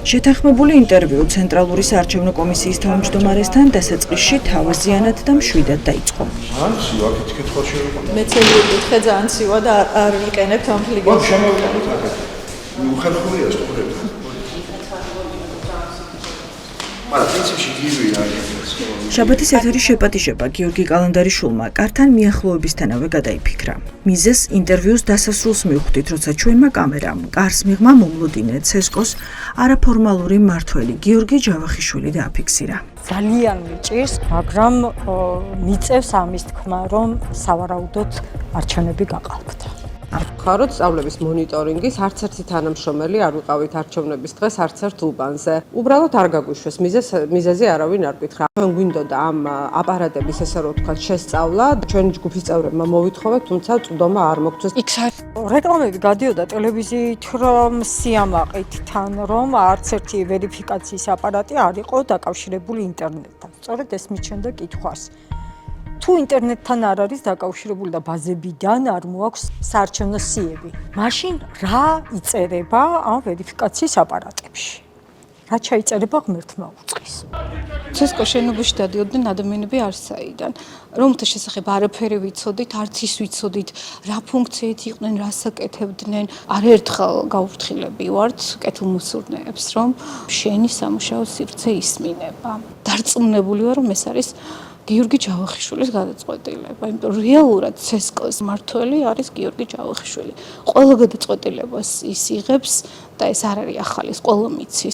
შეთანხმებული ინტერვიუ ცენტრალური საარჩევნო კომისიის თავმჯდომარესთან დასაწყისში თავაზიანად და მშვიდად დაიწყო. ანციო აქეთ კითხვა შეეყო. მეც მეკითხე ძალიან ცივა და არ ვიყენებთ ამ ფლიგელს. შემოვიდეთ აქეთ. უხერხულია სტუდენტი. მაგრამ პრინციპში გიჟვია არის. შაბათის ეთერის შეპატიჟება გიორგი კალანდარიშვილმა კართან მიახლოებისთანავე გადაიფიქრა. მიზეს ინტერვიუს დასასრულს მივხვდით, როცა ჩვენმა კამერამ კარს მიღმა მომლოდინე ცესკოს არაფორმალური მმართველი გიორგი ჯავახიშვილი დააფიქსირა. ძალიან მიჭირს, მაგრამ მიწევს ამის თქმა, რომ სავარაუდოდ არჩევნები გაყალბდა. ვხაროთ სწავლების მონიტორინგის, არც ერთი თანამშრომელი არ ვიყავით არჩევნების დღეს არც ერთ უბანზე. უბრალოდ არ გაგვიშვეს, მიზეზი არავინ არ გითხრა. ჩვენ გვინდოდა ამ აპარატების ესე რომ ვთქვათ შესწავლა, ჩვენი ჯგუფის წევრებმა მოვითხოვეთ, თუმცა წვდომა არ მოგწეს. იქ რეკლამები გადიოდა ტელევიზიით, რომ სიამაყით თან, რომ არც ერთი ვერიფიკაციის აპარატი არ იყო დაკავშირებული ინტერნეტთან. სწორედ ეს მიჩნდა კითხვას. თუ ინტერნეტთან არ არის დაკავშირებული და ბაზებიდან არ მოაქვს საარჩევნო სიები, მაშინ რა იწერება ამ ვერიფიკაციის აპარატებში? რა ჩაიწერება ღმერთმა უწყის? ცესკო შენობაში დადიოდნენ ადამიანები არსაიდან, რომელთა შესახებ არაფერი ვიცოდით, არც ის ვიცოდით, რა ფუნქციით იყვნენ, რას აკეთებდნენ. არაერთხელ გავუფრთხილები ვართ კეთილმოსურნეებს, რომ შენი სამუშაო სივრცე ისმინება. დარწმუნებული ვარ, რომ ეს არის გიორგი ჯავახიშვილის გადაწყვეტილება, იმიტომ რომ რეალურად ცესკოს მმართველი არის გიორგი ჯავახიშვილი. ყველა გადაწყვეტილებას ის იღებს და ეს არ არის ახალი, ეს ყველა მიცის.